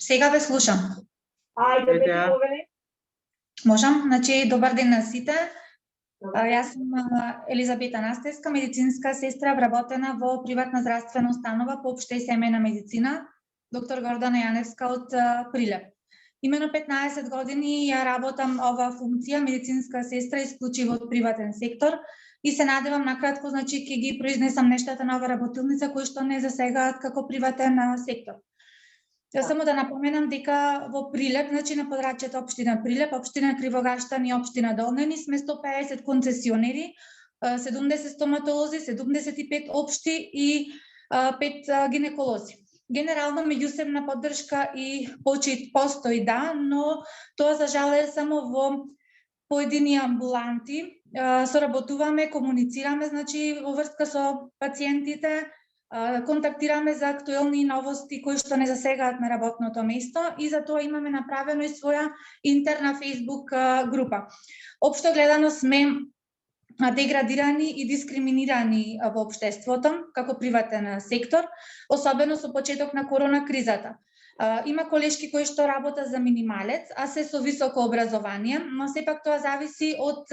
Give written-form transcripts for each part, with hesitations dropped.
Сега ве слушам. Ајде, ме ти повели. Можам, значи добар ден на сите. Јас сум Елизабета Настевска, медицинска сестра, вработена во приватна здравствена установа по општа и семејна медицина, доктор Гордана Јаневска од Прилеп. Имено 15 години ја работам ова функција медицинска сестра исклучиво од приватен сектор и се надевам накратко, значи ќе ги произнесам нештата на ова работилница кои што не засегаат како приватен сектор. Само да напоменам дека во Прилеп, значи на подрачјето општина Прилеп, општина Кривогаштан и општина Долнени сме 150 концесионери, 70 стоматолози, 75 општи и 5 гинеколози. Генерално меѓусебна поддршка и почит постои, да, но тоа за жал е само во поедини амбуланти. Соработуваме, комуницираме, значи во врска со пациентите, контактираме за актуелни новости кои што не засегаат на работното место и за тоа имаме направено и своја интерна Facebook група. Општо гледано сме деградирани и дискриминирани во општеството како приватен сектор, особено со почеток на корона кризата. Има колешки кои што работат за минималец, а се со високо образование, но сепак тоа зависи од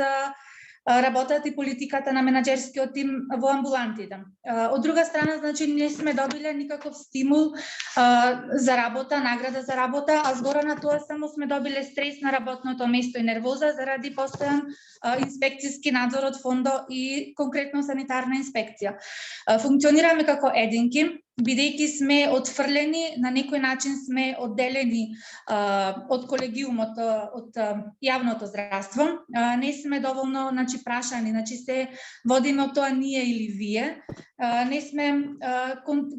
работата и политиката на менаџерскиот тим во амбулантите. Од друга страна, значи, не сме добиле никаков стимул за работа, награда за работа, а згора на тоа само сме добиле стрес на работното место и нервоза заради постојан инспекцијски надзор од фондо и конкретно санитарна инспекција. Функционираме како единки, бидејќи сме отфрлени, на некој начин сме одделени од колегиумот, од јавното здравство. Не сме доволно, значи, прашани, значи се водиме од тоа ние или вие. Не сме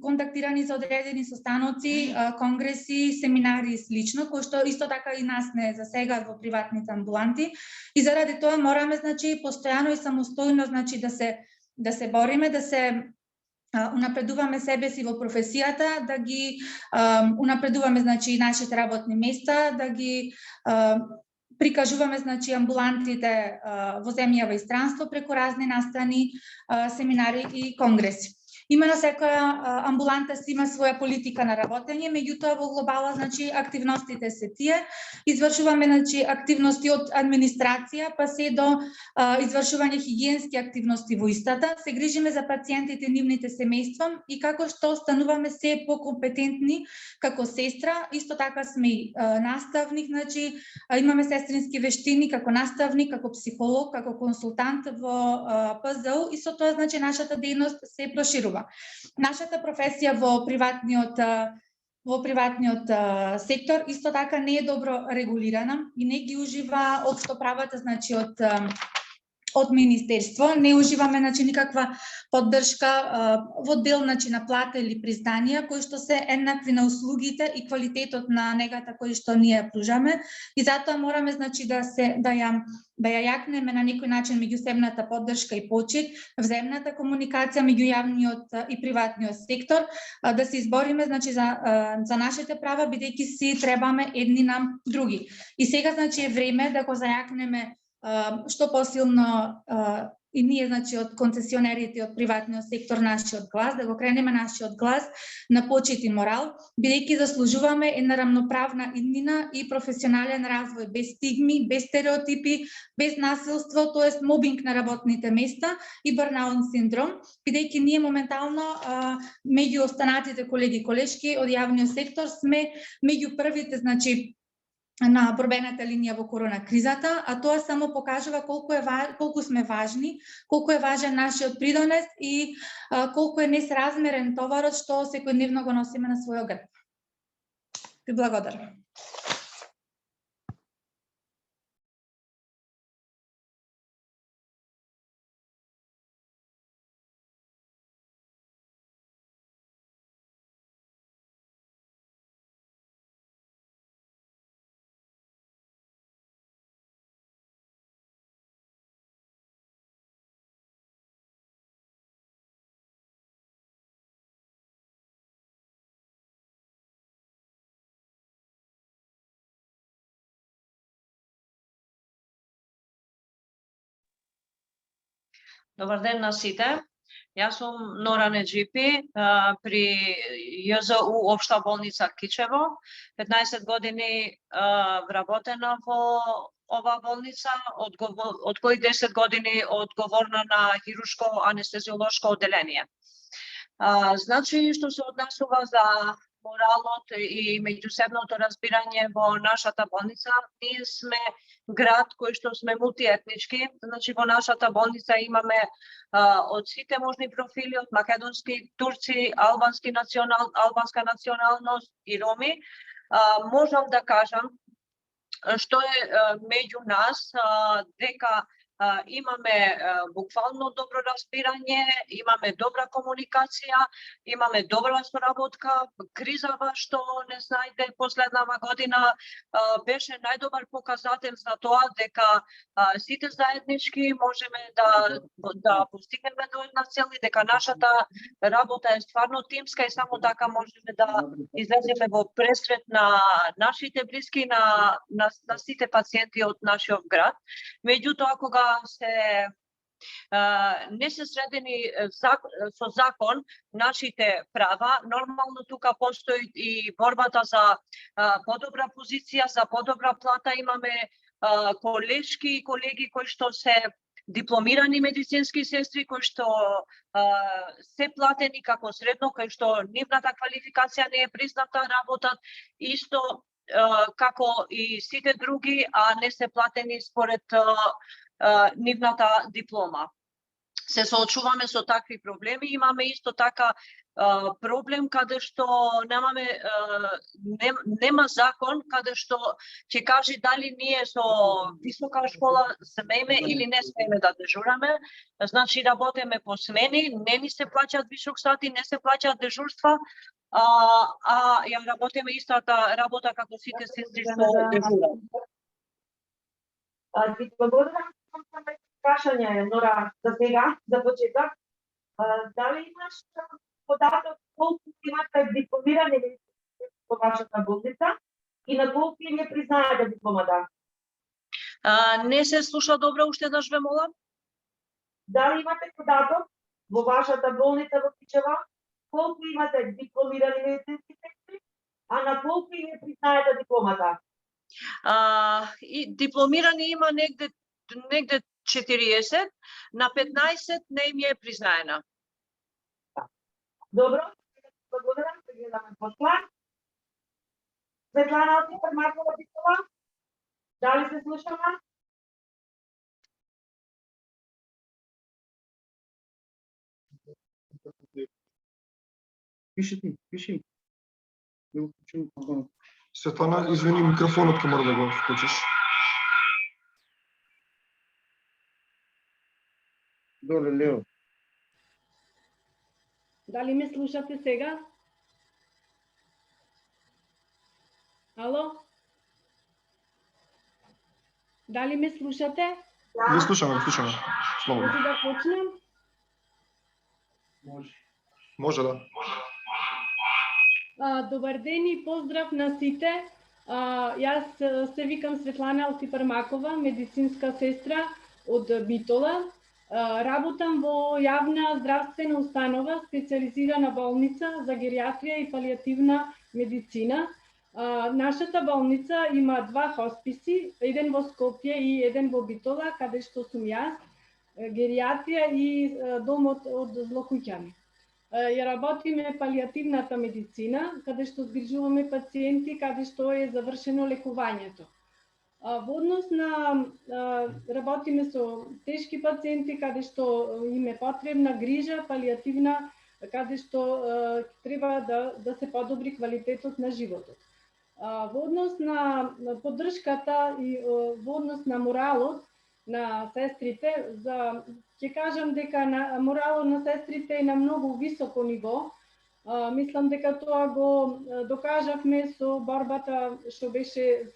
контактирани за одредени состаноци, конгреси, семинари и слично, кои што исто така и нас не засегаат во приватните амбуланти. И заради тоа мораме, значи, постојано и самостојно, значи, да се бориме, да се унапредуваме себе си во професијата, да ги унапредуваме, значи, нашите работни места, да ги прикажуваме, значи, амбулантите во земјава и странство преку разни настани, семинари и конгреси. Имено секоја амбуланта си има своја политика на работење, меѓутоа во глобала, значи, активностите се тие. Извршуваме, значи, активности од администрација, па се до извршување хигиенски активности во истата. Се грижиме за пациентите и нивните семејства и како што стануваме се покомпетентни како сестра, исто така сме и наставник, значи, имаме сестрински вештини како наставник, како психолог, како консултант во ПЗУ и со тоа, значи, нашата дејност се проширува. Нашата професија во приватниот сектор исто така не е добро регулирана и не ги ужива општо правата, значи, од министерство, не уживаме, значи, никаква поддршка во дел, значи, на плата или признанија кои што се еднакви на услугите и квалитетот на негата кој што ние пружаме и затоа мораме, значи, да ја јакнеме на некој начин меѓусебната поддршка и почит, взаимната комуникација меѓу јавниот и приватниот сектор, да се избориме, значи, за нашите права, бидејќи си требаме едни на други. И сега, значи, е време да го зајакнеме што посилно и ние, значи, од концесионерите од приватниот сектор нашиот глас, да го кренеме нашиот глас на почит и морал, бидејќи заслужуваме една рамноправна иднина и професионален развој без стигми, без стереотипи, без насилство, тоест мобинг на работните места и бърнаут синдром, бидејќи ние моментално меѓу останатите колеги и колешки од јавниот сектор сме меѓу првите, значи, на борбената линија во корона кризата, а тоа само покажува колку сме важни, колку е важен нашиот придонес и колку е несразмерен товарот што секојдневно го носиме на својот грб. Ви благодарам. Добар ден на сите. Јас сум Нора Неджипи при ЈЗУ Општа болница Кичево. 15 години вработена во ова болница, од кои 10 години одговорна на хируршко анестезиолошко одделение. Значи, што се однесува за моралот и меѓусебното разбирање во нашата болница, ние сме град кој што сме мултиетнички, значи во нашата болница имаме од сите можни профили, од македонски, турци, албанска националност и роми. Можам да кажам што е меѓу нас, дека имаме буквално добро разбирање, имаме добра комуникација, имаме добра соработка. Кризава што не знаете последнава година беше најдобар показател за тоа дека сите заеднички можеме да постигнеме до една цел и дека нашата работа е стварно тимска и само така можеме да излеземе во пресрет на нашите блиски, на сите пациенти од нашиот град. Меѓутоа, кога не се средени со закон нашите права, нормално тука постои и борбата за подобра позиција, за подобра плата. Имаме колешки и колеги кои што се дипломирани медицински сестри, кои што се платени како средно, кои што нивната квалификација не е призната, работат исто како и сите други, а не се платени според нивната диплома. Се соочуваме со такви проблеми. Имаме исто така проблем каде што нема закон каде што ќе каже дали ние со висока школа смееме или не смееме да дежураме. Значи работиме по смени, не ни се плаќаат вишок сати, не се плаќаат дежурства, ја работиме истата работа како сите сестри што дежурат. Ти благодарам за прашање, Нора, за сега, за почеток. Дали имаш податок колку имате дипломирани медицински во вашата болница и на колку им е признаета дипломата? Не се слуша добро, уште еднаш ве молам. Дали имате податок во вашата болница во Кичево колку имате дипломирани медицински сестри, а на колку им е признаета дипломата? И дипломирани има негде 40, на 15 не им е признаена. Добро, благодарам, се гледаме после. Светлана од Пармакова Битова, дали се слушаме? Пиши. Светлана, извини, микрофонот ќе мора да го вклучиш. Доле, лево. Дали ме слушате сега? Ало? Дали ме слушате? Да слушаме. Слободно. Може да почнем? Може да. Добар ден и поздрав на сите. Јас се викам Светлана Алтипармакова, медицинска сестра од Битола. Работам во јавна здравствена установа, специализирана болница за гериатрија и палијативна медицина. Нашата болница има два хосписи, еден во Скопје и еден во Битола, каде што сум јас, гериатрија и домот од злокуќани. Ја работиме палијативната медицина, каде што згрижуваме пациенти, каде што е завршено лекувањето. Во однос на работиме со тешки пациенти, каде што им е потребна грижа палијативна, каде што треба да се подобри квалитетот на животот. Во однос на поддршката и во однос на моралот на сестрите, ќе кажам дека моралот на сестрите е на многу високо ниво. Мислам дека тоа го докажавме со борбата што беше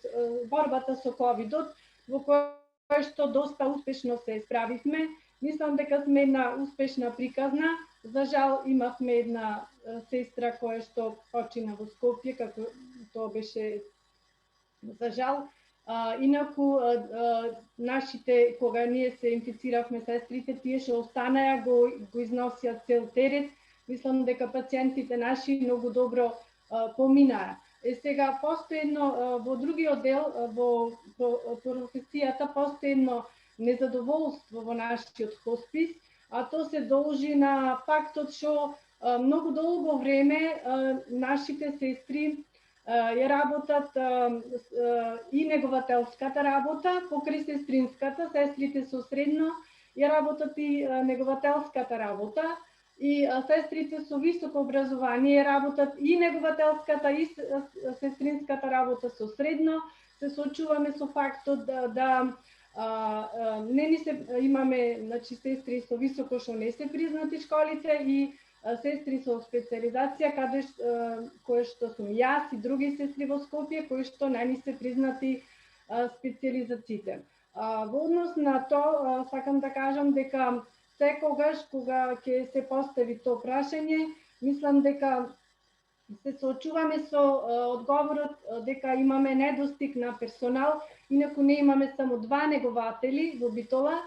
борбата со ковидот, во која што доста успешно се справивме. Мислам дека сме една успешна приказна. За жал имавме една сестра која што почина во Скопје, како тоа беше за жал. Инаку, нашите, кога ние се инфициравме сестрите, тие што останаа го износија цел терет. Мислам дека пациентите наши многу добро поминаа. Сега постои едно, во другиот дел, во професијата, постои едно незадоволство во нашиот хоспис, а то се должи на фактот што многу долго време нашите сестри ја работат и негователската работа покрај сестринската, сестрите со средно ја работат и негователската работа, и сестрите со високо образование работат и негователската и сестринската работа со средно. Се соочуваме со фактот да не ни се имаме, значи, сестри со високо што не се признати школите и сестри со специализација, кои што сум јас и други сестри во Скопје, кои што не ни се признати специализациите. Во однос на тоа, сакам да кажам дека секогаш кога ќе се постави тоа прашање, мислам дека се соочуваме со одговорот дека имаме недостиг на персонал, инаку не имаме само 2 негователи во Битола,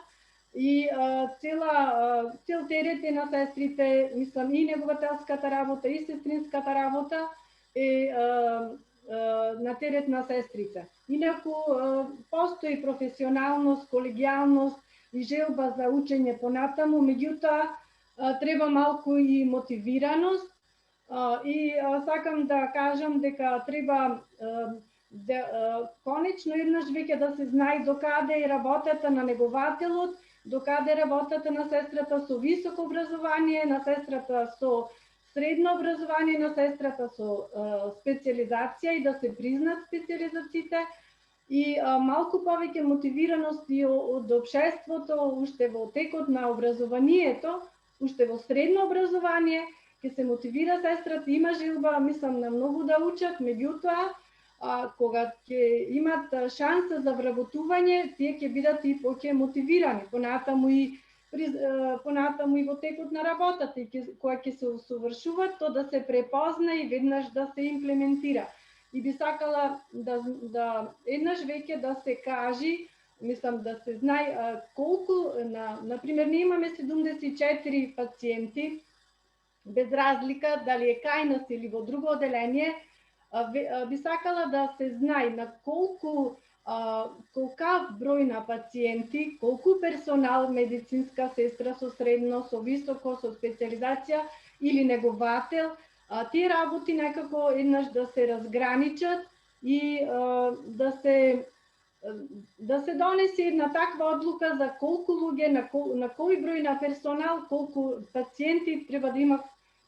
и цел терет е на сестрите, мислам, и негователската работа, и сестринската работа е на терет на сестрите. Инаку постои професионалност, колегијалност и желба за учење понатаму, меѓутоа треба малку и мотивираност, и сакам да кажам дека треба конечно еднаш веќе да се знае докаде е работата на негователот, докаде работата на сестрата со високо образование, на сестрата со средно образование, на сестрата со специализација, и да се признат специализациите, и малку повеќе мотивираност и од општеството уште во текот на образованието, уште во средно образование, ќе се мотивира сестрата, има желба, мислам, на многу да учат, меѓутоа кога ќе имат шанса за вработување, тие ќе бидат и поќе мотивирани понатаму и во текот на работата, и кога ќе се усовршуваат, то да се препозна и веднаш да се имплементира. И би сакала да еднаш веќе да се кажи, мислам, да се знае колку, например, ние имаме 74 пациенти, без разлика дали е кај нас или во друго оделение, би сакала да се знае на колкав број на пациенти, колку персонал, медицинска сестра со средно, со високо, со специализација или неговател, тие работи некако еднаш да се разграничат и да се донесе една таква одлука за колку луѓе, на кој број на персонал, колку пациенти треба да има,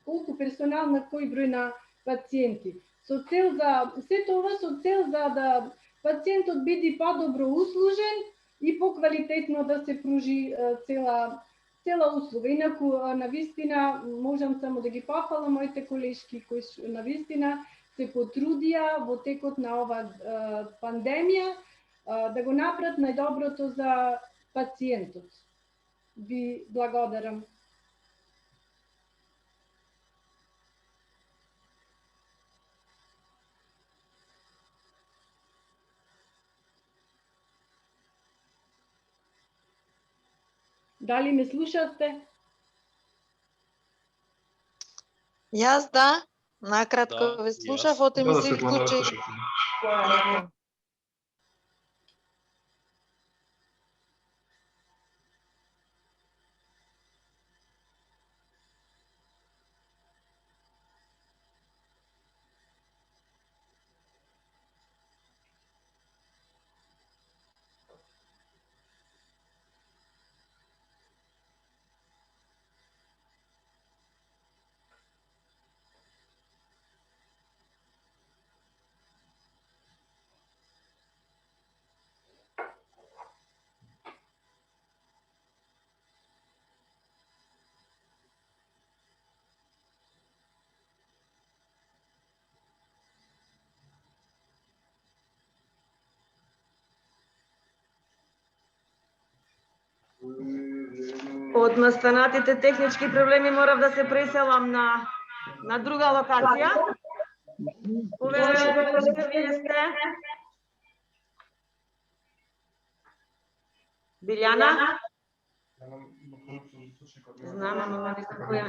колку персонал на кој број на пациенти. Со цел за се тоа, со цел за да пациентот биде подобро услужен и поквалитетно да се пружи цела услуга. Инаку, навистина, можам само да ги пофалам моите колешки кои навистина се потрудија во текот на ова пандемија да го направат најдоброто за пациентот. Ви благодарам. Дали ме слушате? Јас да, накратко ве слушав, оте ми се вклучи. Од настанатите технички проблеми морав да се преселам на друга локација. Уверувам дека вие сте. Билјана? Знам, ама не знам која.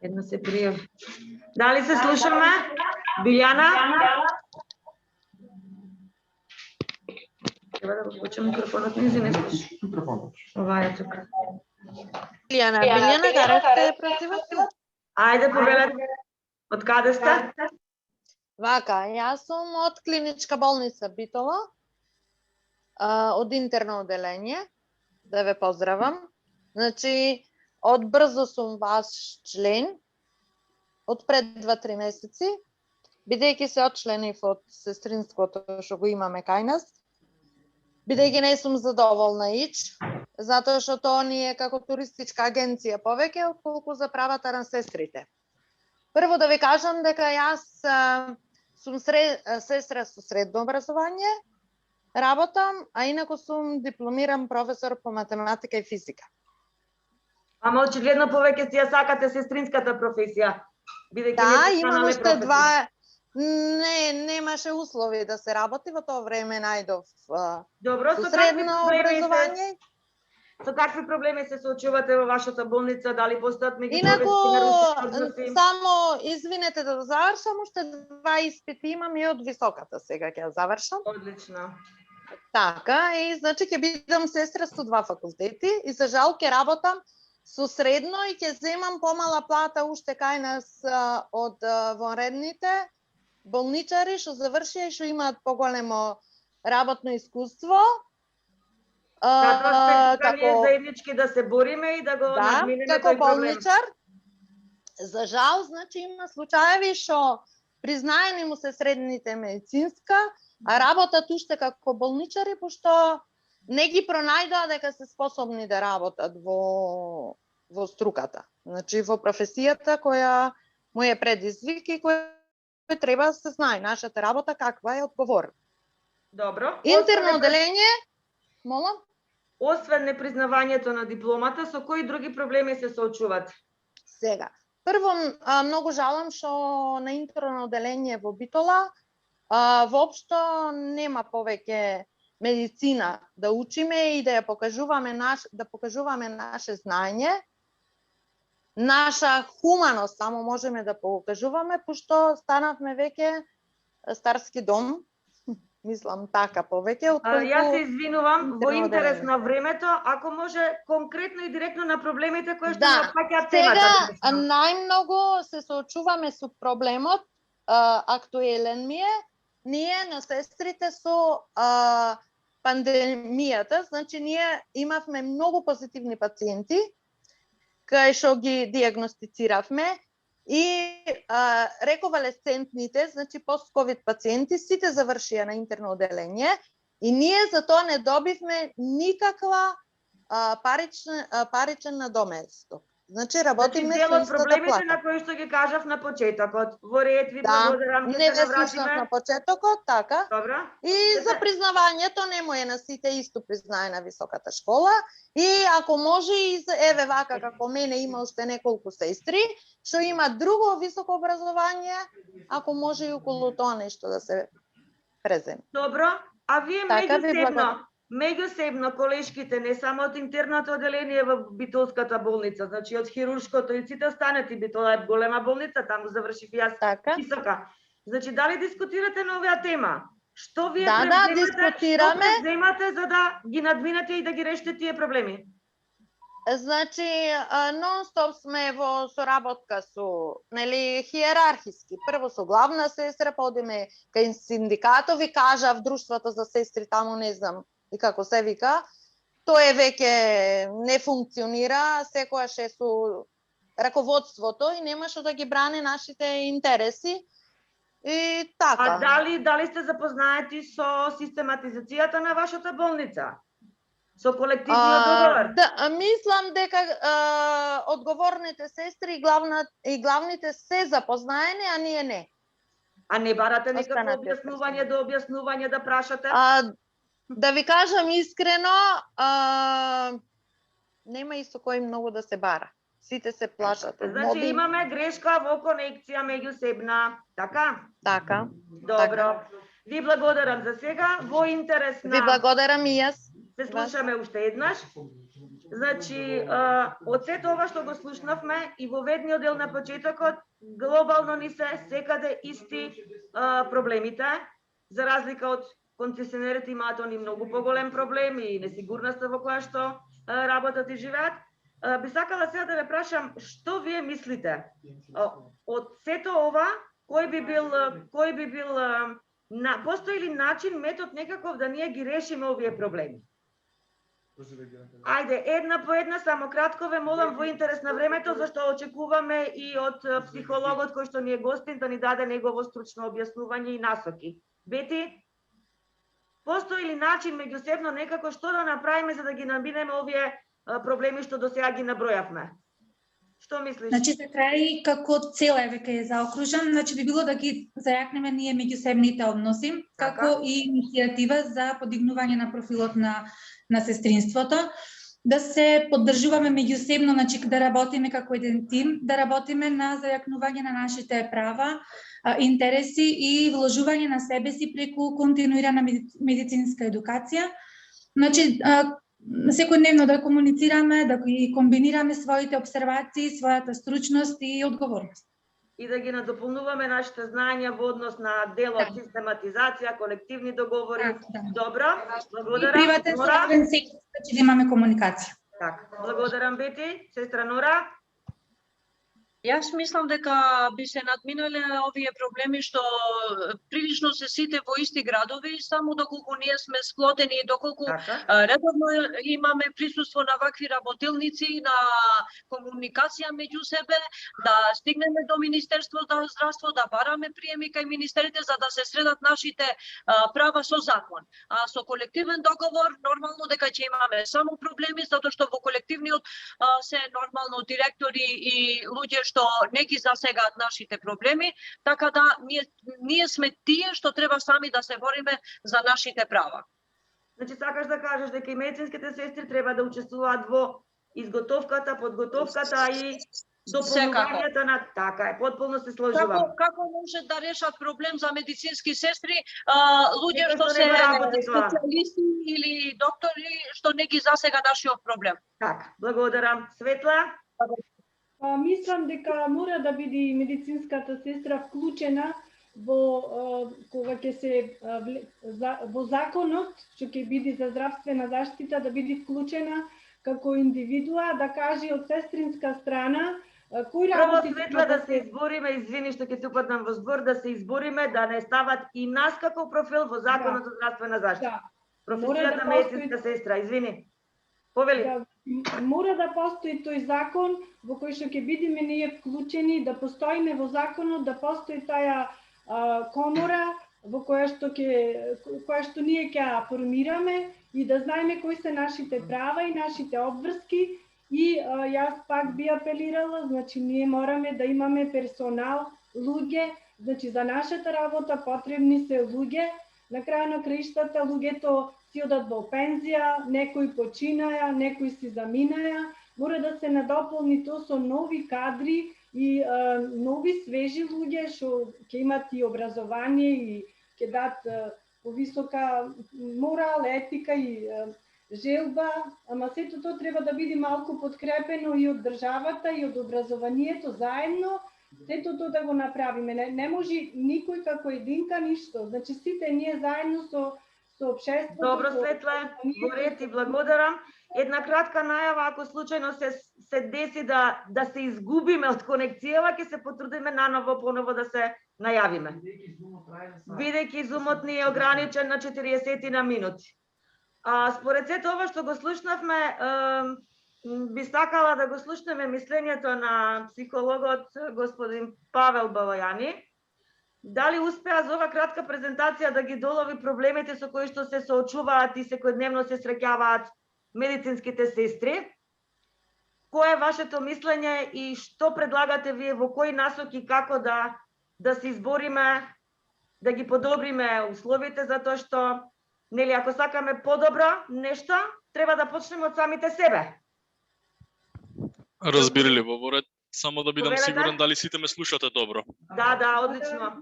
Една се пријави. Дали се слушаме? Билјана? Треба да го вклучам микрофонот, не не слуша. Ова е тука. Билјана, карате прозивате? Ајде, повелете. Од каде сте? Вака, јас сум од клиничка болница Битола, од интерно оделение, да ве поздравам. Значи, од брзо сум ваш член, од пред 2-3 месеци, бидејќи се одчленив од сестринското што го имаме кај нас, бидејќи не сум задоволна ич, затоа што тоа ни е како туристичка агенција повеќе, отколку за правата на сестрите. Прво да ви кажам дека јас сум сестра со средно образование, работам, а инаку сум дипломиран професор по математика и физика. Ама очигледно повеќе си ја сакате сестринската професија. Бидејќи Да, не имам станале уште професори. два... немаше услови да се работи, во тоа време најдов Добро, со средно образование. Со какви проблеми се соочувате во вашата болница? Дали постојат Инаку, меѓучовечки нарушени односи? само, извинете да завршам, уште 2 испити имам и од високата сега ќе ја завршам. Одлично. Така, и значи ќе бидам сестра со 2 факултети и за жал ќе работам со средно и ќе земам помала плата уште кај нас од вонредните болничари што завршија и што имаат поголемо работно искуство. Затоа сме ние заеднички да се бориме и да го надминеме како тој проблем. болничар. За жал, значи има случаеви што признаени му се средните медицинска, а работат уште како болничари, пошто не ги пронајдоа дека се способни да работат во струката. Значи во професијата која му е предизвик и која треба да се знае нашата работа каква е одговорна. Добро. Интерно оделение, молам? Освен непризнавањето на дипломата, со кои други проблеми се соочувате? Сега, прво многу жалам што на интерно оделение во Битола воопшто нема повеќе медицина да учиме и да ја покажуваме наше знаење, наша хуманост само можеме да покажуваме, пошто станавме веќе старски дом, мислам така повеќе, отколку... Јас се извинувам, во интерно интерес оделение. на времето, ако може конкретно и директно на проблемите кои што Да, напаќаат сега темата. најмногу се соочуваме со проблемот, актуелен ми е, ние на сестрите со пандемијата, значи ние имавме многу позитивни пациенти, кај што ги диагностициравме, и реконвалесцентните, значи пост-ковид пациенти, сите завршија на интерно оделение и ние за тоа не добивме никаква паричен надоместок. Значи работиме со истата проблемите на плата. кои што ги кажав на почетокот. Во ред ви Да, благодарам, не ќе ве се слушнав на навратиме. почетокот, така. Добро. И за признавањето не му е на сите исто признае на високата школа. И ако може и еве вака како мене има уште неколку сестри што имаат друго високо образование, ако може и околу тоа нешто да се преземе. Добро, а вие Така ви меѓусебно колешките, не само од интерното оделение во Битолската болница, значи од хируршкото и сите останати, Битола е голема болница, таму завршив и јас Така. висока. Значи, дали дискутирате на оваа тема? Што вие Да, дискутираме. Што преземате за да ги надминете и да ги решите тие проблеми? Значи, нон-стоп сме во соработка со, нели, хиерархиски. Прво со главна сестра, па одиме кај синдикатов и кажав друштвото за сестри таму, не знам и како се вика. Тоа веќе не функционира, секојаш е со раководството и немаше да ги брани нашите интереси. И така. А дали сте запознаети со систематизацијата на вашата болница? Со колективниот договор? Да, мислам дека одговорните сестри и главните се запознаени, а ние не. А не барате никакво Останатите објаснување да прашате? Да ви кажам искрено, нема и со кој многу да се бара. Сите се плашат од Значи моби. имаме грешка во конекција меѓусебна, така? Така. Добро. Ви благодарам за сега, во интерес Ви на благодарам и јас. се слушаме уште еднаш. Значи, од сето ова што го слушнавме и во ведниот дел на почетокот, глобално ни се секаде исти проблемите, за разлика од концесионерите имаат они многу поголем проблем и несигурноста во која што работат и живеат. Би сакала сега да ве прашам, што вие мислите? Од сето ова, кој би бил постои ли начин, метод некаков да ние ги решиме овие проблеми? Ајде, една по една, само кратко ве молам во интерес на времето, зашто очекуваме и од психологот кој што ни е гостин да ни даде негово стручно објаснување и насоки. Бети, постои ли начин меѓусебно некако што да направиме за да ги набинеме овие проблеми што до сега ги набројавме? Што мислиш? Значи, за крај, како цел веќе е заокружен, значи би било да ги зајакнеме ние меѓусебните односи, како и иницијатива за подигнување на профилот на сестринството, да се поддржуваме меѓусебно, значи да работиме како еден тим, да работиме на зајакнување на нашите права, интереси и вложување на себе си преку континуирана медицинска едукација. Значи, секојдневно да комуницираме, да ги комбинираме своите обсервации, својата стручност и одговорност. И да ги надополнуваме нашите знаења во однос на делот, систематизација, колективни договори. Добро, благодарам. И приватен соравен сектор, да имаме комуникација. Так, благодарам Бети, сестра Нора. Јас мислам дека би се надминале овие проблеми што прилично се сите во исти градови, само доколку ние сме сплотени и доколку редовно имаме присуство на вакви работилници, на комуникација меѓу себе, да стигнеме до Министерството за здравство, да бараме приеми кај министерите за да се средат нашите права со закон. А со колективен договор нормално дека ќе имаме само проблеми, затоа што во колективниот се нормално директори и луѓе што не ги засегаат нашите проблеми, така да ние сме тие што треба сами да се бориме за нашите права. Значи сакаш да кажеш дека и медицинските сестри треба да учествуваат во изготовката, подготовката и дополнувањето на така е, потполно се сложувам. Како може да решат проблем за медицински сестри луѓе што се специјалисти или доктори што не ги засега нашиот проблем? Така, благодарам. Светла? Мислам дека мора да биде медицинската сестра вклучена во кога ќе се во законот што ќе биде за здравствена заштита, да биде вклучена како индивидуа, да каже од сестринска страна кои работи Светла да се избориме, извини што ќе се упаднам во збор, да се избориме да не стават и нас како профил во законот за здравствена заштита. Професијата медицинска сестра, извини. Повели. Мора да постои тој закон во кој што ќе бидеме ние вклучени, да постоиме во законот, да постои таа комора во која што ние ќе формираме и да знаеме кои се нашите права и нашите обврски. И јас пак би апелирала, значи ние мораме да имаме персонал, луѓе, значи за нашата работа потребни се луѓе. На крај на краиштата луѓето си одат во пензија, некои починаја, некои си заминаја. Мора да се надополни тоа со нови кадри и нови свежи луѓе што ќе имат и образование и ќе дадат повисока морал, етика и желба, ама сето тоа треба да биде малку подкрепено и од државата и од образованието заедно. Сето тоа да го направиме. Не може никој како единка ништо. Значи сите ние заедно со општеството. Добро, Светла, во ред и благодарам. Една кратка најава, ако случајно се деси да се изгубиме од конекцијава, ќе се потрудиме наново поново да се најавиме. Бидејќи зумот ни е ограничен на 40 на минути. Според сето ова што го слушнавме, би сакала да го слушнеме мислењето на психологот господин Павел Балајани. Дали успеа за ова кратка презентација да ги долови проблемите со кои што се соочуваат и секојдневно се среќаваат медицинските сестри? Кое е вашето мислење и што предлагате вие, во кои насоки, како да се избориме, да ги подобриме условите, затоа што нели ако сакаме подобро нешто, треба да почнеме од самите себе. Разбирали во ред, само да бидам сигурен дали сите ме слушате добро. Да, одлично.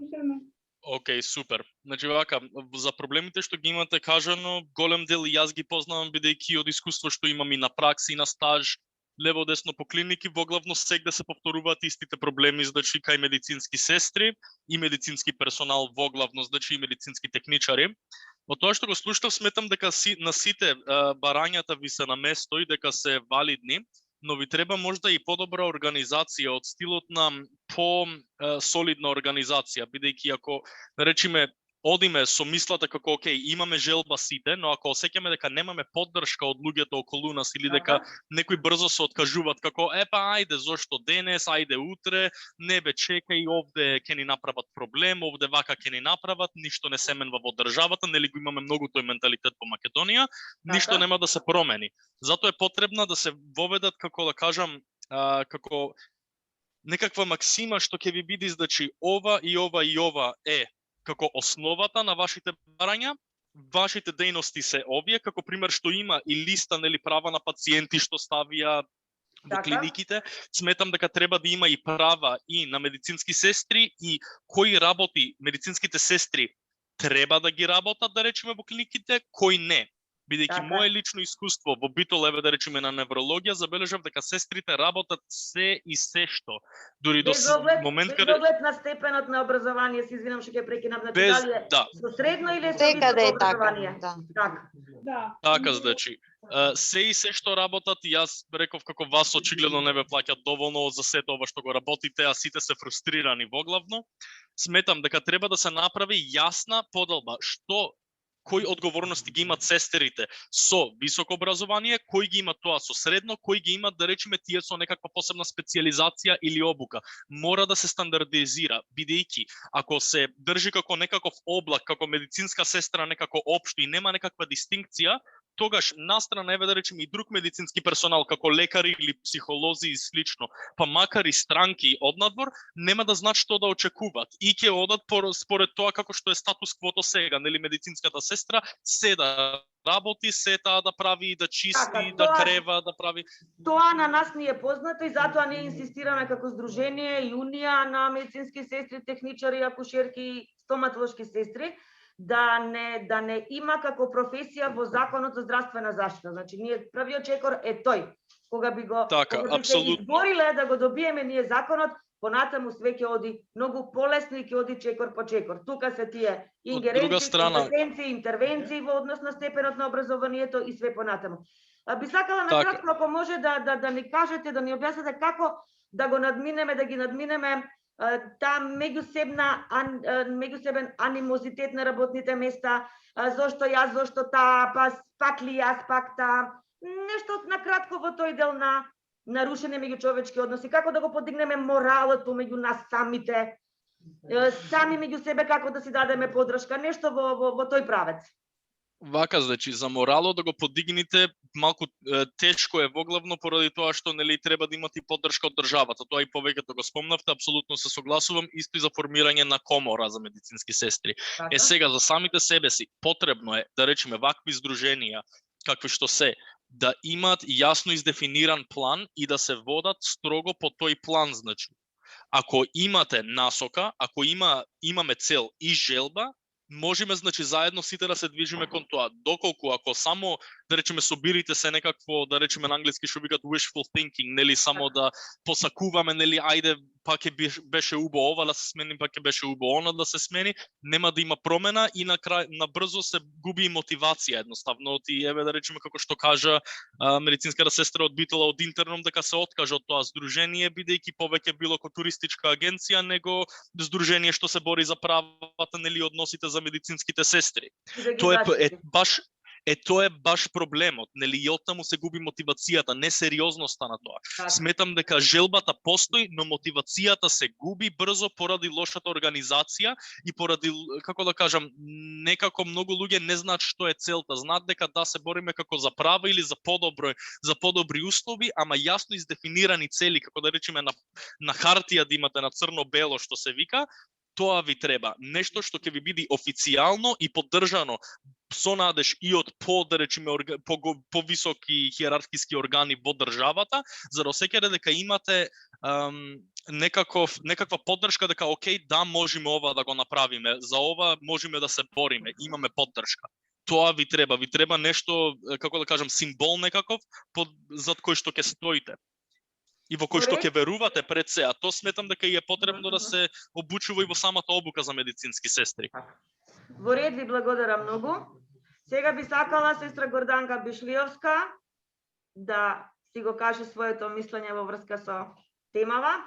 Океј, супер. Значи вака, за проблемите што ги имате кажано, голем дел и јас ги познавам бидејќи од искуство што имам и на пракси и на стаж, лево десно по клиники, воглавно сегде се повторуваат истите проблеми, значи кај медицински сестри и медицински персонал, воглавно, значи и медицински техничари. Од тоа што го слушнав, сметам дека на сите барањата ви се на место и дека се валидни, но ви треба можда и подобра организација од стилот на по-солидна организација, бидејќи ако, да речеме, одиме со мислата како окей, имаме желба сите, но ако осеќаме дека немаме поддршка од луѓето околу нас или дека некои брзо се откажуваат како ајде зошто денес, ајде утре, не бе чекај, овде ќе ни направат проблем, овде вака ќе ни направат, ништо не се менува во државата, нели го имаме многу тој менталитет по Македонија, ништо нема да се промени. Затоа е потребно да се воведат, како да кажам, како некаква максима што ќе ви биде, значи ова и ова и ова е како основата на вашите барања, вашите дејности се овие, како пример што има и листа, нели, права на пациенти што ставија во клиниките, сметам дека треба да има и права и на медицински сестри и кои работи медицинските сестри треба да ги работат, да речеме, во клиниките, кои не. Бидејќи мое лично искуство во Битола, еве да речеме на неврологија, забележав дека сестрите работат се и се што. Дури до момент каде без оглед на степенот на образование, се извинам што ќе прекинам, значи дали е со средно или со високо образование. Така, значи, се и се што работат, и јас реков како вас очигледно не ве плаќат доволно за сето ова што го работите, а сите се фрустрирани воглавно. Сметам дека треба да се направи јасна поделба кои одговорности ги имат сестерите со високо образование, кои ги имат тоа со средно, кои ги имат, да речеме, тие со некаква посебна специјализација или обука. Мора да се стандардизира, бидејќи ако се држи како некаков облак, како медицинска сестра некако општо и нема некаква дистинкција, тогаш настрана, еве да речеме, и друг медицински персонал, како лекари или психолози и слично, па макар и странки однадвор, нема да знаат што да очекуваат и ќе одат според тоа како што е статус квото сега, нели, медицинската сестра се да работи, се таа да прави, да чисти, да крева, да прави. Тоа на нас ни е познато и затоа ние инсистираме како здружение и унија на медицински сестри, техничари, акушерки, стоматолошки сестри, да не има како професија во Законот за здравствена заштита. Значи, ние првиот чекор е тој. Кога би се избориле да го добиеме ние законот, понатаму све ќе оди многу полесно и ќе оди чекор по чекор. Тука се тие ингеренции, компетенции, интервенции во однос на степенот на образованието и све понатаму. Би сакала накратко, ако може да ни кажете, да ни објасните како да го надминеме, да ги надминеме таа меѓусебен анимозитет на работните места, зошто јас, зошто таа, пак ли јас, пак таа, нешто накратко во тој дел на нарушени меѓучовечки односи, како да го подигнеме моралот помеѓу нас самите, сами меѓу себе како да си дадеме поддршка, нешто во тој правец. Вака, значи, за моралот да го подигните малку тешко е воглавно поради тоа што нели треба да имате поддршка од државата. Тоа и повеќето го спомнавте, апсолутно се согласувам, исто и за формирање на комора за медицински сестри. Сега за самите себе си потребно е да речеме вакви здруженија какви што се да имаат јасно издефиниран план и да се водат строго по тој план, значи. Ако имате насока, ако имаме цел и желба, можеме, значи, заедно сите да се движиме кон тоа. Доколку ако само, да речеме, собирите се некакво, да речеме на англиски што викаат wishful thinking, нели, само да посакуваме, нели, ајде, па ќе беше убаво ова да се смени, па ќе беше убаво она да се смени, нема да има промена и на крај набрзо се губи мотивација едноставно. И еве да речеме како што кажа медицинската сестра од Битола од интерном дека се откажа од тоа здружение бидејќи повеќе било како туристичка агенција него здружение што се бори за правата, нели, односите за медицинските сестри. Тоа е баш проблемот, нели, и оттаму се губи мотивацијата, несериозноста на тоа. Сметам дека желбата постои, но мотивацијата се губи брзо поради лошата организација и поради, како да кажам, некако многу луѓе не знаат што е целта, знаат дека да се бориме како за права или за подобри услови, ама јасно издефинирани цели, како да речеме на хартија да имате на црно-бело што се вика. Тоа ви треба. Нешто што ќе ви биде официјално и поддржано со надеж и од да речеме повисоки хиерархиски органи во државата, за да осеќате дека имате некаква поддршка дека окей, да, можеме ова да го направиме, за ова можеме да се бориме, имаме поддршка. Тоа ви треба нешто, како да кажам, символ некаков зад кој што ќе стоите и во кој што ќе верувате пред се, а тоа сметам дека е потребно да се обучува и во самата обука за медицински сестри. Во ред, ви благодарам многу. Сега би сакала сестра Горданка Бишлиовска да си го каже своето мислење во врска со темава.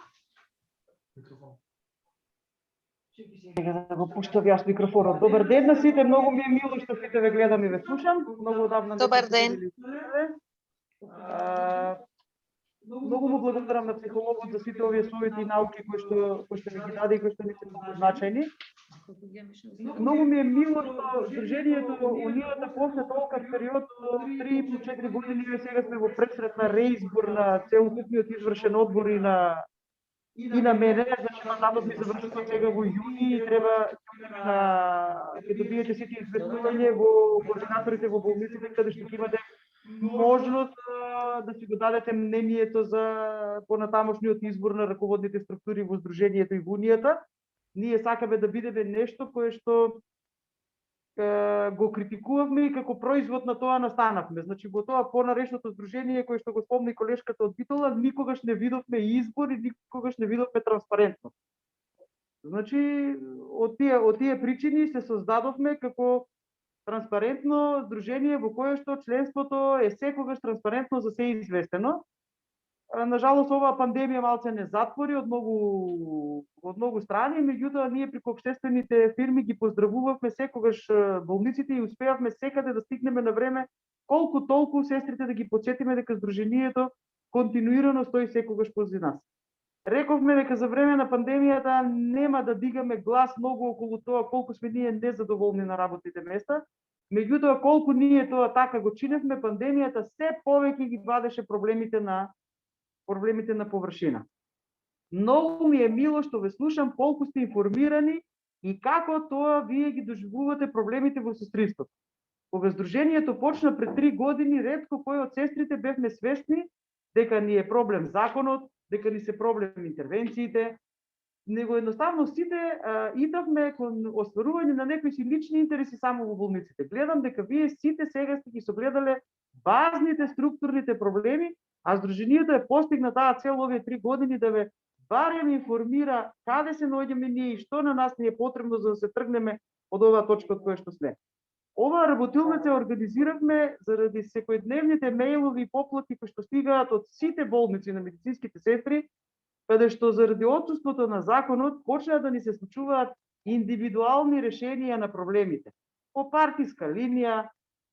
Сега да го пуштам јас микрофонот. Добар ден на сите, многу ми е мило што сите ве гледам и ве слушам. Многу одавна. Добар ден. Многу му благодарам на психологот за сите овие совети и науки кои што ми ги даде и кои што ми се значајни. Многу ми е мило што Сдруженијето Унијата после толков период 3-4 години сега сме во пресрет на реизбор на целокупниот извршен одбор и на мене, значи мандатот ми завршува сега во јуни и треба ќе добиете сите известување во координаторите во болниците каде што ќе имате можност да си го дадете мнението за понатамошниот избор на раководните структури во Сдруженијето и во Унијата. Ние сакаме да бидеме нешто кое што го критикувавме и како производ на тоа настанавме. Значи во тоа понарешното здружение кое што го спомни колешката од Битола, никогаш не видовме избор и никогаш не видовме транспарентност. Значи од тие причини се создадовме како транспарентно здружение во кое што членството е секогаш транспарентно за се известено. Нажалост, оваа пандемија малце не затвори од многу страни, меѓутоа ние преку општествените фирми ги поздравувавме секогаш болниците и успеавме секаде да стигнеме на време, колку толку сестрите да ги подсетиме дека здруженијето континуирано стои секогаш пози нас. Рековме дека за време на пандемијата нема да дигаме глас многу околу тоа колку сме ние незадоволни на работните места, меѓутоа колку ние тоа така го чиневме, пандемијата се повеќе ги вадеше проблемите на површина. Многу ми е мило што ве слушам колку сте информирани и како тоа вие ги доживувате проблемите во сестринството. Кога здруженијето почна пред 3 години, ретко кој од сестрите бевме свесни дека ни е проблем законот, дека ни се проблем интервенциите, него едноставно сите идавме кон остварување на некои си лични интереси само во болниците. Гледам дека вие сите сега сте ги согледале базните структурните проблеми, а здруженијето е постигна таа цел овие 3 години да ве барем информира каде се наоѓаме ние и што на нас ни е потребно за да се тргнеме од оваа точка од која што сме. Оваа работилница организиравме заради секојдневните мејлови и поплати кои што стигаат од сите болници на медицинските сестри, каде што заради отсуството на законот почнаа да ни се случуваат индивидуални решенија на проблемите. По партиска линија,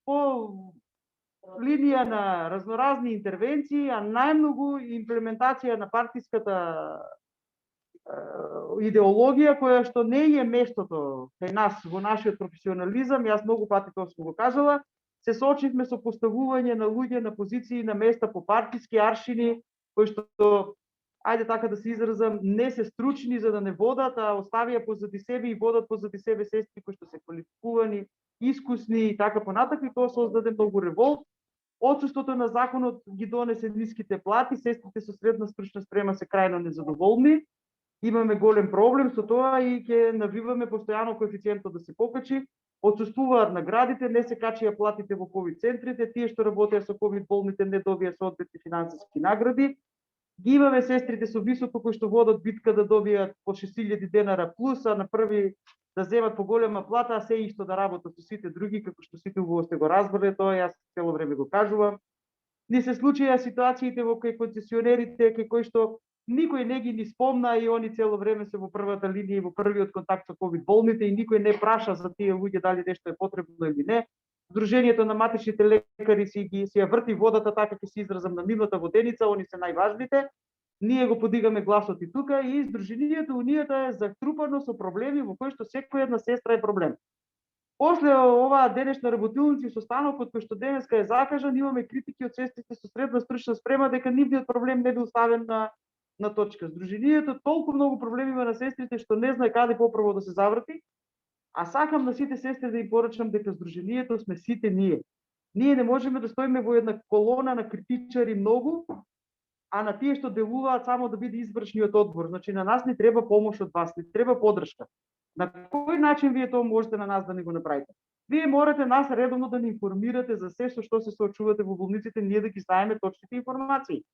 по линија на разноразни интервенции, а најмногу имплементација на партиската идеологија која што не е местото кај нас во нашиот професионализам. Јас многу пати тоа сум го кажала, се соочивме со поставување на луѓе на позиции на места по партиски аршини кои што, ајде така да се изразам, не се стручни за да не водат, а оставија позади себе и водат позади себе сестри кои што се квалификувани, искусни и така понатака, и тоа создаде многу револт. Отсуството на законот ги донесе ниските плати, сестрите со средна стручна спрема се крајно незадоволни. Имаме голем проблем со тоа и ќе навиваме постојано коефициентот да се покачи. Отсуствуваат наградите, не се качија платите во ковид центрите, тие што работеа со ковид болните не добија соодветни финансиски награди. Ги имаме сестрите со високо кои што водат битка да добијат по 6000 денара плюс, а на први да земат поголема плата, а се исто да работат со сите други, како што сите убаво сте го разбрале, тоа јас цело време го кажувам. Ни се случија ситуациите во кои концесионерите, кои што никој не ги ни спомна и они цело време се во првата линија и во првиот контакт со ковид болните и никој не праша за тие луѓе дали нешто е потребно или не. Сдруженијето на матичните лекари си ја врти водата, така ќе се изразам, на нивната воденица, они се најважните. Ние го подигаме гласот и тука и Сдруженијето Унијата е затрупано со проблеми во кои што секоја една сестра е проблем. После оваа денешна работилница и состанокот кој што денеска е закажан, имаме критики од сестрите со средна стручна спрема дека нивниот проблем не бил ставен на точка. Сдруженијето толку многу проблеми има на сестрите што не знае каде попрво да се заврти. А сакам на сите сестри да им порачам дека здруженијето сме сите ние. Ние не можеме да стоиме во една колона на критичари многу, а на тие што делуваат само да биде извршниот одбор. Значи на нас ни треба помош од вас, ни треба поддршка. На кој начин вие тоа можете на нас да не го направите? Вие морате нас редовно да ни информирате за се со што се соочувате во болниците, ние да ги знаеме точните информации.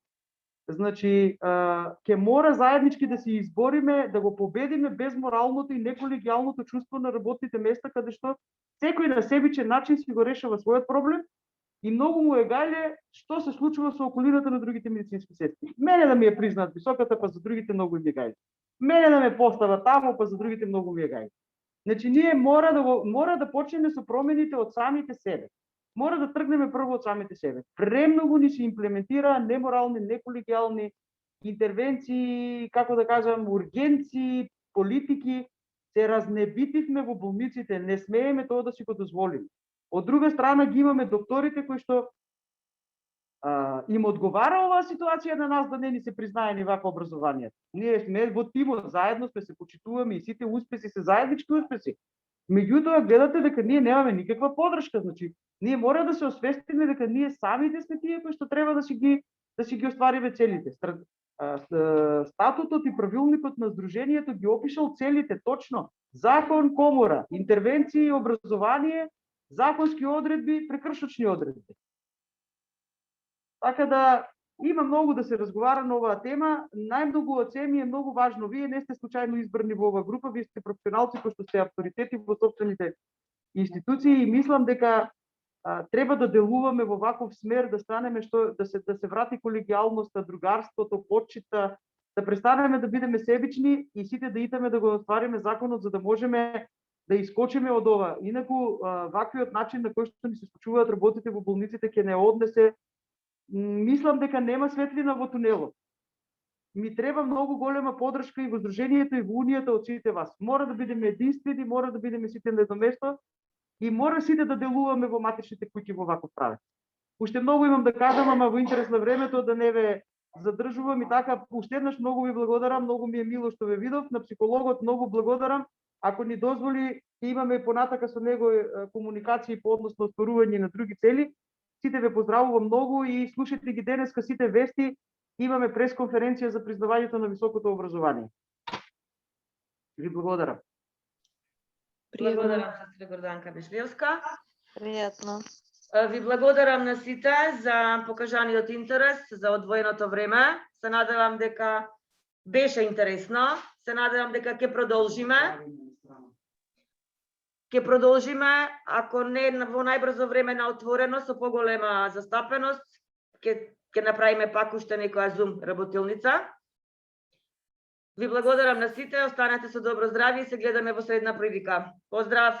Значи, ќе мора заеднички да се избориме, да го победиме безморалното и неколегиалното чувство на работните места, каде што секој на себичен начин си го решава својот проблем и многу му е гајле што се случува со околината на другите медицински сестри. Мене да ми е признаат високата, па за другите многу им е гајле. Мене да ме постава таму, па за другите многу ми е гајле. Значи, ние мора да почнеме со промените од самите себе. Мора да тргнеме прво од самите себе. Премногу ни се имплементира неморални, неколегиални интервенции, како да кажам, ургенции, политики. Се разнебитивме во болниците, не смееме тоа да си го дозволиме. Од друга страна ги имаме докторите кои што им одговара оваа ситуација на нас да не ни се признае ни вака образование. Ние сме во тимот, заедно сме се почитуваме и сите успеси се заеднички успеси. Меѓутоа гледате дека ние немаме никаква поддршка, значи ние мора да се освестиме дека ние самите сме тие кои што треба да си ги оствариме целите. Статутот и правилникот на здруженијето ги опишал целите точно. Закон, комора, интервенции, образование, законски одредби, прекршочни одредби. Така да има многу да се разговара на оваа тема. Најмногу од се ми е многу важно. Вие не сте случајно избрани во оваа група, вие сте професионалци кои што сте авторитети во собствените институции и мислам дека треба да делуваме во ваков смер, да станеме да се врати колегијалноста, другарството, почита, да престанеме да бидеме себични и сите да итаме да го оствариме законот за да можеме да искочиме од ова. Инаку ваквиот начин на кој што ни се случуваат работите во болниците ќе не однесе. Мислам дека нема светлина во тунелот. Ми треба многу голема поддршка и во здруженијето и во унијата од сите вас. Мора да бидеме единствени, мора да бидеме сите на едно место и мора сите да делуваме во матичните куќи во ваков правец. Уште многу имам да кажам, ама во интерес на времето да не ве задржувам и така, уште еднаш многу ви благодарам, многу ми е мило што ве видов, на психологот многу благодарам. Ако ни дозволи, имаме понатака со него комуникација по односно остварување на други цели. Сите ве поздравувам многу и слушайте ги денеска сите вести. Имаме пресконференција за признавањето на високото образование. Ви благодарам. Благодарам, сестра Горданка Бешлевска. Пријатно. Ви благодарам на сите за покажаниот интерес, за одвоеното време. Се надевам дека беше интересно. Се надевам дека ќе продолжиме. Ќе продолжиме, ако не во најбрзо време на отворено, со поголема застапеност, ќе направиме пак уште некоја Zoom работилница. Ви благодарам на сите, останете со добро здравје и се гледаме во следна прилика. Поздрав!